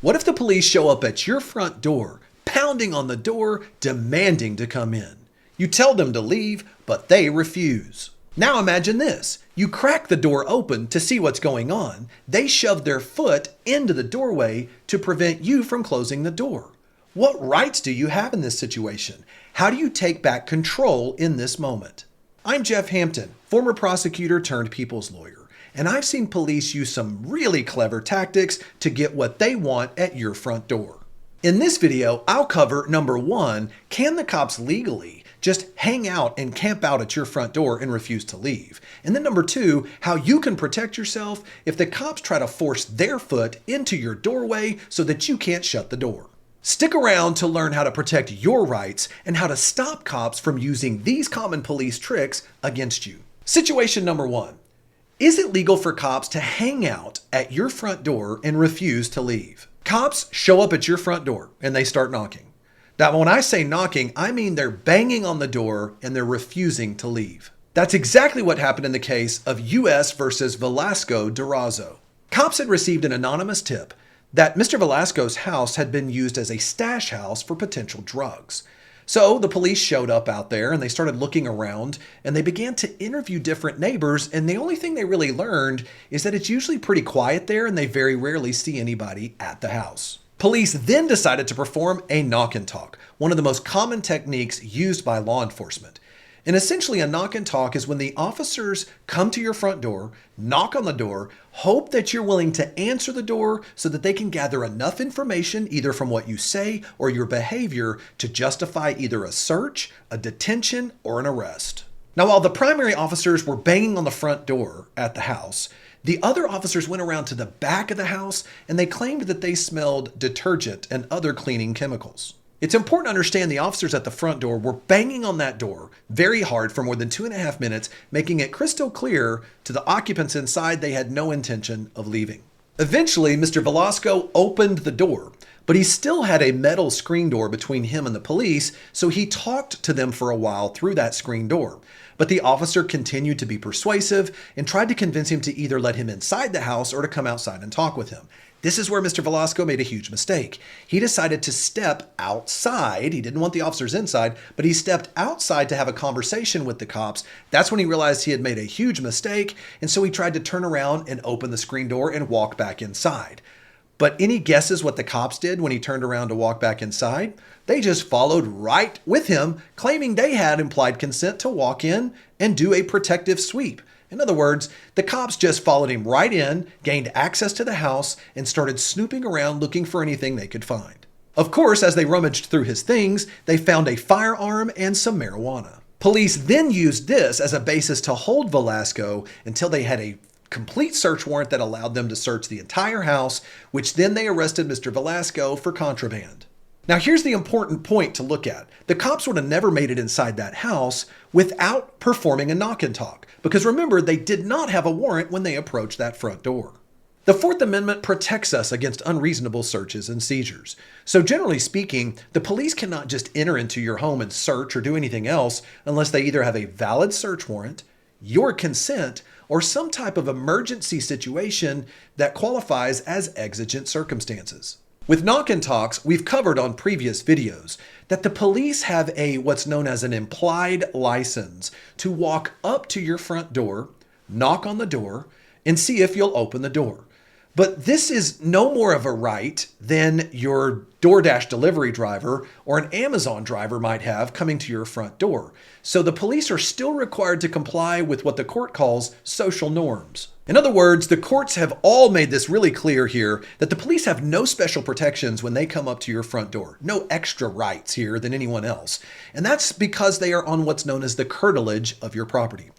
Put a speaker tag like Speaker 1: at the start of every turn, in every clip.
Speaker 1: What if the police show up at your front door, pounding on the door, demanding to come in? You tell them to leave, but they refuse. Now imagine this. You crack the door open to see what's going on. They shove their foot into the doorway to prevent you from closing the door. What rights do you have in this situation? How do you take back control in this moment? I'm Jeff Hampton, former prosecutor turned people's lawyer, and I've seen police use some really clever tactics to get what they want at your front door. In this video, I'll cover number 1, can the cops legally just hang out and camp out at your front door and refuse to leave? And then number 2, how you can protect yourself if the cops try to force their foot into your doorway so that you can't shut the door. Stick around to learn how to protect your rights and how to stop cops from using these common police tricks against you. Situation number 1. Is it legal for cops to hang out at your front door and refuse to leave? Cops show up at your front door and they start knocking. Now, when I say knocking, I mean they're banging on the door and they're refusing to leave. That's exactly what happened in the case of U.S. versus Velasco Durazo. Cops had received an anonymous tip that Mr. Velasco's house had been used as a stash house for potential drugs. So the police showed up out there and they started looking around and they began to interview different neighbors, and the only thing they really learned is that it's usually pretty quiet there and they very rarely see anybody at the house. Police then decided to perform a knock and talk, one of the most common techniques used by law enforcement. And essentially a knock and talk is when the officers come to your front door, knock on the door, hope that you're willing to answer the door so that they can gather enough information either from what you say or your behavior to justify either a search, a detention, or an arrest. Now, while the primary officers were banging on the front door at the house, the other officers went around to the back of the house and they claimed that they smelled detergent and other cleaning chemicals. It's important to understand the officers at the front door were banging on that door very hard for more than 2.5 minutes, making it crystal clear to the occupants inside they had no intention of leaving. Eventually, Mr. Velasco opened the door, but he still had a metal screen door between him and the police, so he talked to them for a while through that screen door. But the officer continued to be persuasive and tried to convince him to either let him inside the house or to come outside and talk with him. This is where Mr. Velasco made a huge mistake. He decided to step outside. He didn't want the officers inside, but he stepped outside to have a conversation with the cops. That's when he realized he had made a huge mistake, and so he tried to turn around and open the screen door and walk back inside. But any guesses what the cops did when he turned around to walk back inside? They just followed right with him, claiming they had implied consent to walk in and do a protective sweep. In other words, the cops just followed him right in, gained access to the house, and started snooping around looking for anything they could find. Of course, as they rummaged through his things, they found a firearm and some marijuana. Police then used this as a basis to hold Velasco until they had a complete search warrant that allowed them to search the entire house, which then they arrested Mr. Velasco for contraband. Now, here's the important point to look at. The cops would have never made it inside that house without performing a knock and talk, because remember, they did not have a warrant when they approached that front door. The Fourth Amendment protects us against unreasonable searches and seizures. So generally speaking, the police cannot just enter into your home and search or do anything else unless they either have a valid search warrant, your consent, or some type of emergency situation that qualifies as exigent circumstances. With knock and talks, we've covered on previous videos that the police have what's known as an implied license to walk up to your front door, knock on the door, and see if you'll open the door. But this is no more of a right than your DoorDash delivery driver or an Amazon driver might have coming to your front door. So the police are still required to comply with what the court calls social norms. In other words, the courts have all made this really clear here that the police have no special protections when they come up to your front door. No extra rights here than anyone else. And that's because they are on what's known as the curtilage of your property.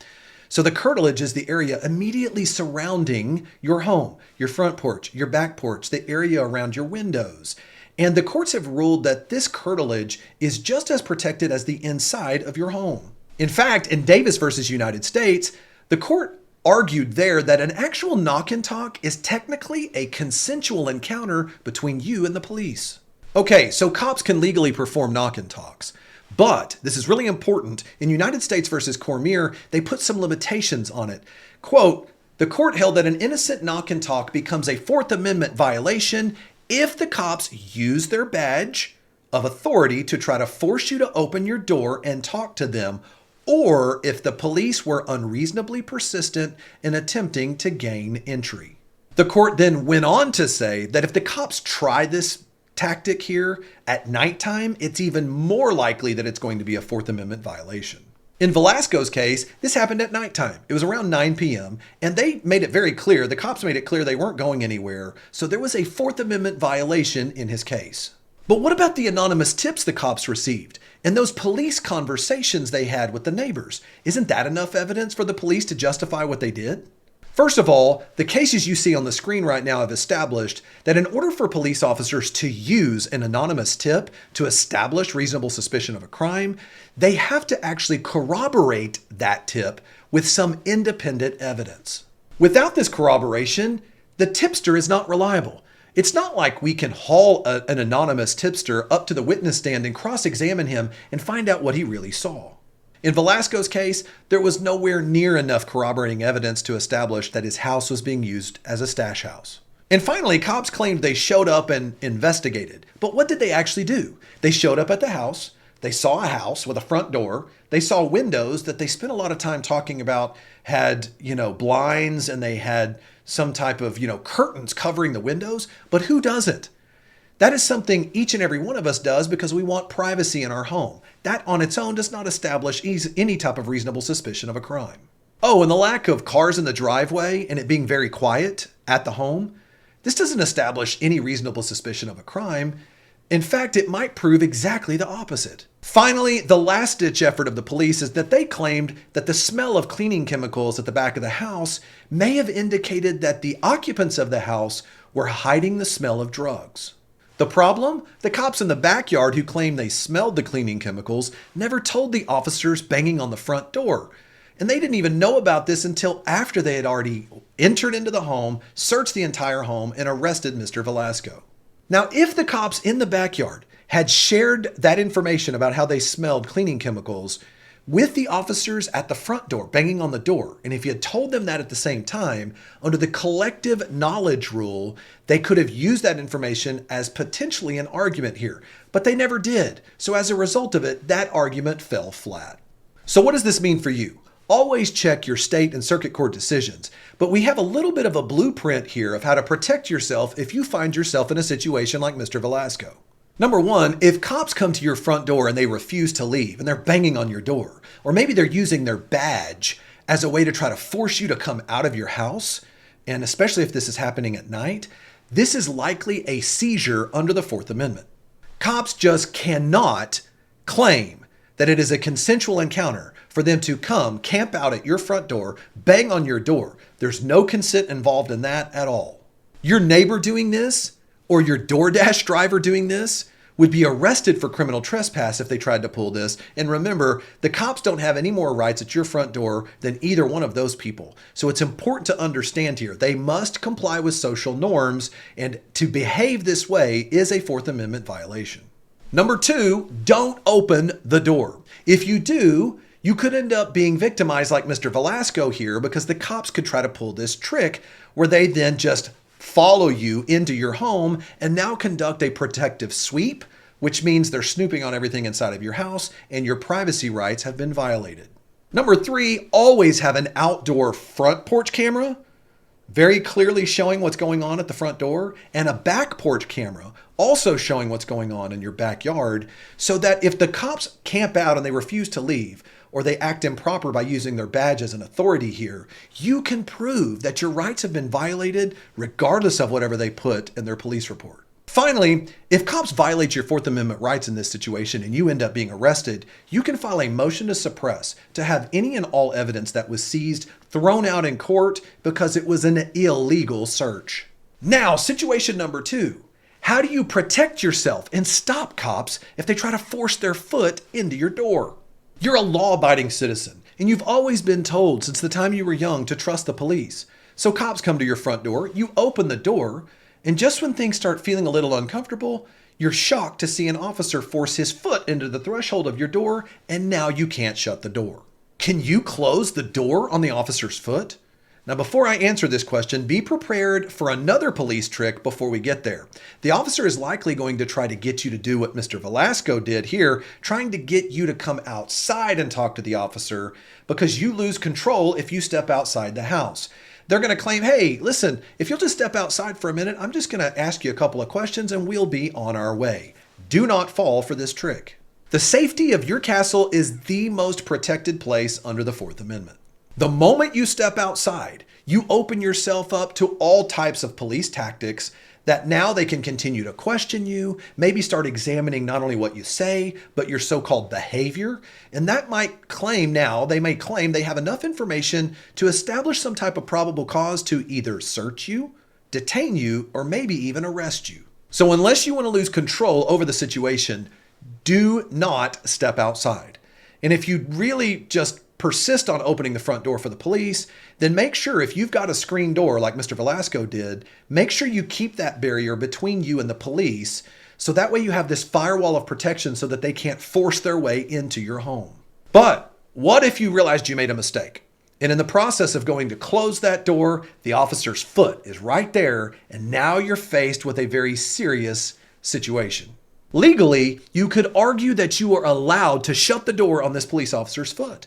Speaker 1: So the curtilage is the area immediately surrounding your home, your front porch, your back porch, the area around your windows. And the courts have ruled that this curtilage is just as protected as the inside of your home. In fact, in Davis versus United States, the court argued there that an actual knock and talk is technically a consensual encounter between you and the police. Okay, so cops can legally perform knock and talks. But this is really important. In United States versus Cormier, they put some limitations on it. Quote, the court held that an innocent knock and talk becomes a Fourth Amendment violation If the cops use their badge of authority to try to force you to open your door and talk to them, or if the police were unreasonably persistent in attempting to gain entry. The court then went on to say that if the cops try this tactic here at nighttime, it's even more likely that it's going to be a Fourth Amendment violation. In Velasco's case, this happened at nighttime. It was around 9 p.m., and they made it very clear, the cops made it clear they weren't going anywhere, so there was a Fourth Amendment violation in his case. But what about the anonymous tips the cops received and those police conversations they had with the neighbors? Isn't that enough evidence for the police to justify what they did? First of all, the cases you see on the screen right now have established that in order for police officers to use an anonymous tip to establish reasonable suspicion of a crime, they have to actually corroborate that tip with some independent evidence. Without this corroboration, the tipster is not reliable. It's not like we can haul an anonymous tipster up to the witness stand and cross-examine him and find out what he really saw. In Velasco's case, there was nowhere near enough corroborating evidence to establish that his house was being used as a stash house. And finally, cops claimed they showed up and investigated. But what did they actually do? They showed up at the house. They saw a house with a front door. They saw windows that they spent a lot of time talking about had, blinds, and they had some type of, curtains covering the windows. But who doesn't? That is something each and every one of us does because we want privacy in our home. That on its own does not establish any type of reasonable suspicion of a crime. Oh, and the lack of cars in the driveway and it being very quiet at the home, this doesn't establish any reasonable suspicion of a crime. In fact, it might prove exactly the opposite. Finally, the last-ditch effort of the police is that they claimed that the smell of cleaning chemicals at the back of the house may have indicated that the occupants of the house were hiding the smell of drugs. The problem? The cops in the backyard who claimed they smelled the cleaning chemicals never told the officers banging on the front door. And they didn't even know about this until after they had already entered into the home, searched the entire home, and arrested Mr. Velasco. Now, if the cops in the backyard had shared that information about how they smelled cleaning chemicals with the officers at the front door, banging on the door, and if you had told them that at the same time, under the collective knowledge rule, they could have used that information as potentially an argument here, but they never did. So as a result of it, that argument fell flat. So what does this mean for you? Always check your state and circuit court decisions, but we have a little bit of a blueprint here of how to protect yourself if you find yourself in a situation like Mr. Velasco. Number one, if cops come to your front door and they refuse to leave and they're banging on your door, or maybe they're using their badge as a way to try to force you to come out of your house, and especially if this is happening at night, this is likely a seizure under the Fourth Amendment. Cops just cannot claim that it is a consensual encounter for them to come, camp out at your front door, bang on your door. There's no consent involved in that at all. Your neighbor doing this, or your DoorDash driver doing this, would be arrested for criminal trespass if they tried to pull this. And remember, the cops don't have any more rights at your front door than either one of those people. So it's important to understand here, they must comply with social norms, and to behave this way is a Fourth Amendment violation. Number two, don't open the door. If you do, you could end up being victimized like Mr. Velasco here, because the cops could try to pull this trick where they then just follow you into your home and now conduct a protective sweep, which means they're snooping on everything inside of your house and your privacy rights have been violated. Number three, always have an outdoor front porch camera, very clearly showing what's going on at the front door, and a back porch camera also showing what's going on in your backyard, so that if the cops camp out and they refuse to leave, or they act improper by using their badge as an authority here, you can prove that your rights have been violated regardless of whatever they put in their police report. Finally, if cops violate your Fourth Amendment rights in this situation and you end up being arrested, you can file a motion to suppress to have any and all evidence that was seized thrown out in court because it was an illegal search. Now, situation number two. How do you protect yourself and stop cops if they try to force their foot into your door? You're a law-abiding citizen, and you've always been told since the time you were young to trust the police. So cops come to your front door, you open the door, and just when things start feeling a little uncomfortable, you're shocked to see an officer force his foot into the threshold of your door, and now you can't shut the door. Can you close the door on the officer's foot? Now, before I answer this question, be prepared for another police trick before we get there. The officer is likely going to try to get you to do what Mr. Velasco did here, trying to get you to come outside and talk to the officer because you lose control if you step outside the house. They're going to claim, hey, listen, if you'll just step outside for a minute, I'm just going to ask you a couple of questions and we'll be on our way. Do not fall for this trick. The safety of your castle is the most protected place under the Fourth Amendment. The moment you step outside, you open yourself up to all types of police tactics that now they can continue to question you, maybe start examining not only what you say, but your so-called behavior. And that might claim now, they may claim they have enough information to establish some type of probable cause to either search you, detain you, or maybe even arrest you. So unless you want to lose control over the situation, do not step outside. And if you really just persist on opening the front door for the police, then make sure if you've got a screen door like Mr. Velasco did, make sure you keep that barrier between you and the police so that way you have this firewall of protection so that they can't force their way into your home. But what if you realized you made a mistake? And in the process of going to close that door, the officer's foot is right there, and now you're faced with a very serious situation. Legally, you could argue that you are allowed to shut the door on this police officer's foot,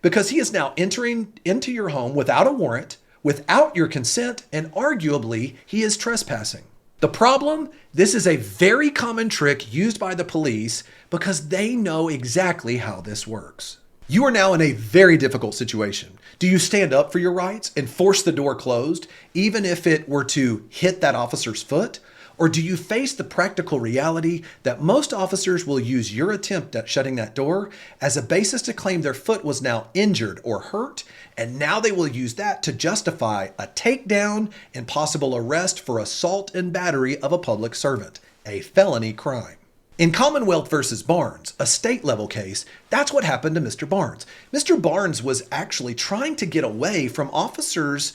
Speaker 1: because he is now entering into your home without a warrant, without your consent, and arguably he is trespassing. The problem? This is a very common trick used by the police because they know exactly how this works. You are now in a very difficult situation. Do you stand up for your rights and force the door closed, even if it were to hit that officer's foot? Or do you face the practical reality that most officers will use your attempt at shutting that door as a basis to claim their foot was now injured or hurt, and now they will use that to justify a takedown and possible arrest for assault and battery of a public servant, a felony crime? In Commonwealth versus Barnes, a state-level case, that's what happened to Mr. Barnes. Mr. Barnes was actually trying to get away from officers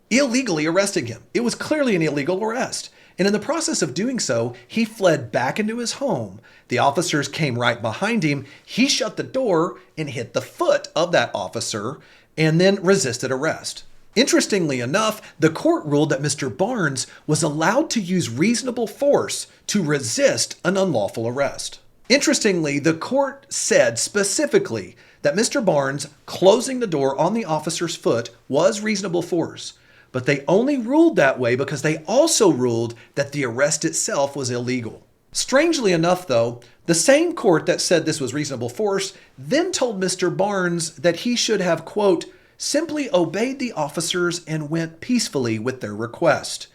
Speaker 1: illegally arresting him. It was clearly an illegal arrest. And in the process of doing so, he fled back into his home. The officers came right behind him. He shut the door and hit the foot of that officer and then resisted arrest. Interestingly enough, the court ruled that Mr. Barnes was allowed to use reasonable force to resist an unlawful arrest. Interestingly, the court said specifically that Mr. Barnes closing the door on the officer's foot was reasonable force. But they only ruled that way because they also ruled that the arrest itself was illegal. Strangely enough, though, the same court that said this was reasonable force then told Mr. Barnes that he should have, quote, simply obeyed the officers and went peacefully with their request,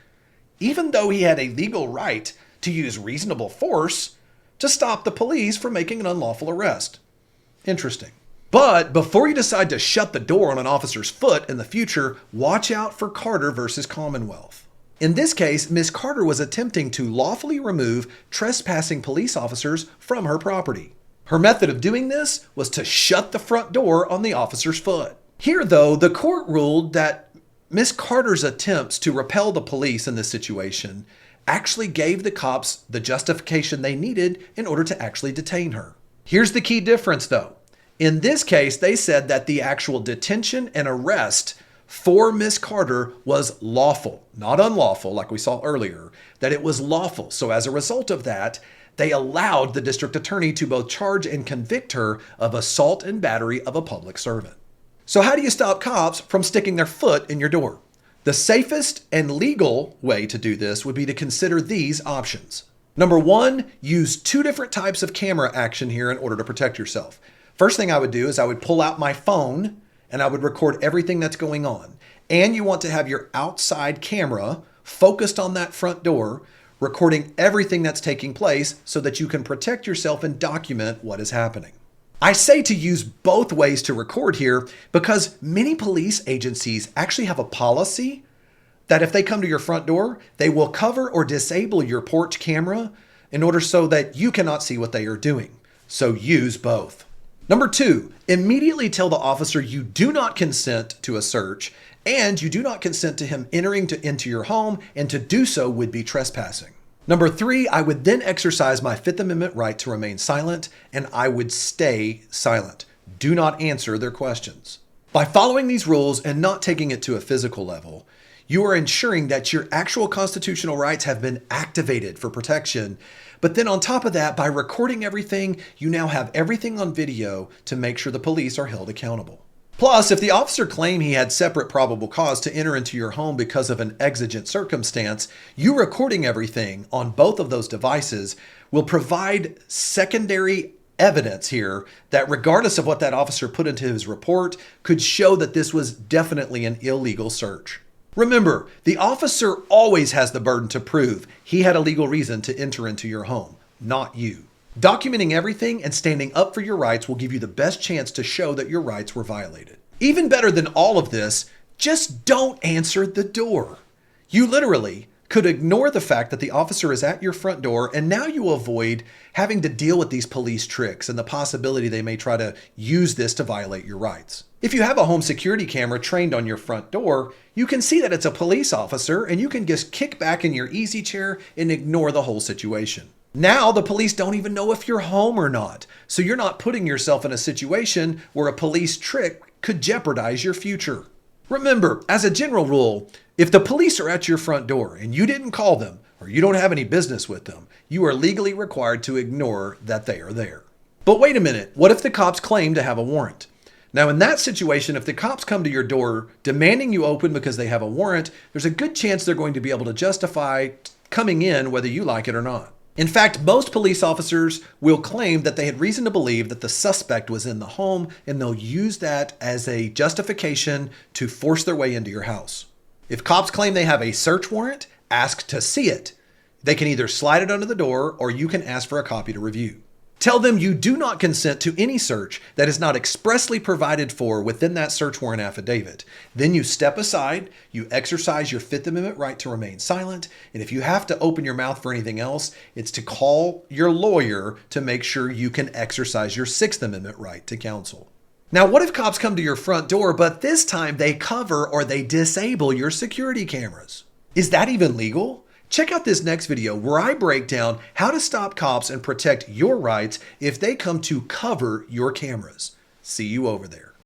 Speaker 1: even though he had a legal right to use reasonable force to stop the police from making an unlawful arrest. Interesting. But before you decide to shut the door on an officer's foot in the future, watch out for Carter versus Commonwealth. In this case, Ms. Carter was attempting to lawfully remove trespassing police officers from her property. Her method of doing this was to shut the front door on the officer's foot. Here, though, the court ruled that Ms. Carter's attempts to repel the police in this situation actually gave the cops the justification they needed in order to actually detain her. Here's the key difference, though. In this case, they said that the actual detention and arrest for Ms. Carter was lawful, not unlawful like we saw earlier, that it was lawful. So as a result of that, they allowed the district attorney to both charge and convict her of assault and battery of a public servant. So how do you stop cops from sticking their foot in your door? The safest and legal way to do this would be to consider these options. Number one, use two different types of camera action here in order to protect yourself. First thing I would do is I would pull out my phone and I would record everything that's going on. And you want to have your outside camera focused on that front door, recording everything that's taking place so that you can protect yourself and document what is happening. I say to use both ways to record here because many police agencies actually have a policy that if they come to your front door, they will cover or disable your porch camera in order so that you cannot see what they are doing. So use both. Number two, immediately tell the officer you do not consent to a search and you do not consent to him entering into your home, and to do so would be trespassing. Number three, I would then exercise my Fifth Amendment right to remain silent, and I would stay silent. Do not answer their questions. By following these rules and not taking it to a physical level, you are ensuring that your actual constitutional rights have been activated for protection. But then on top of that, by recording everything, you now have everything on video to make sure the police are held accountable. Plus, if the officer claimed he had separate probable cause to enter into your home because of an exigent circumstance, you recording everything on both of those devices will provide secondary evidence here that, regardless of what that officer put into his report, could show that this was definitely an illegal search. Remember, the officer always has the burden to prove he had a legal reason to enter into your home, not you. Documenting everything and standing up for your rights will give you the best chance to show that your rights were violated. Even better than all of this, just don't answer the door. You literally could ignore the fact that the officer is at your front door, and now you avoid having to deal with these police tricks and the possibility they may try to use this to violate your rights. If you have a home security camera trained on your front door, you can see that it's a police officer, and you can just kick back in your easy chair and ignore the whole situation. Now the police don't even know if you're home or not, so you're not putting yourself in a situation where a police trick could jeopardize your future. Remember, as a general rule, if the police are at your front door and you didn't call them or you don't have any business with them, you are legally required to ignore that they are there. But wait a minute, what if the cops claim to have a warrant? Now, in that situation, if the cops come to your door demanding you open because they have a warrant, there's a good chance they're going to be able to justify coming in whether you like it or not. In fact, most police officers will claim that they had reason to believe that the suspect was in the home, and they'll use that as a justification to force their way into your house. If cops claim they have a search warrant, ask to see it. They can either slide it under the door or you can ask for a copy to review. Tell them you do not consent to any search that is not expressly provided for within that search warrant affidavit. Then you step aside, you exercise your Fifth Amendment right to remain silent, and if you have to open your mouth for anything else, it's to call your lawyer to make sure you can exercise your Sixth Amendment right to counsel. Now, what if cops come to your front door, but this time they cover or they disable your security cameras? Is that even legal? Check out this next video where I break down how to stop cops and protect your rights if they come to cover your cameras. See you over there.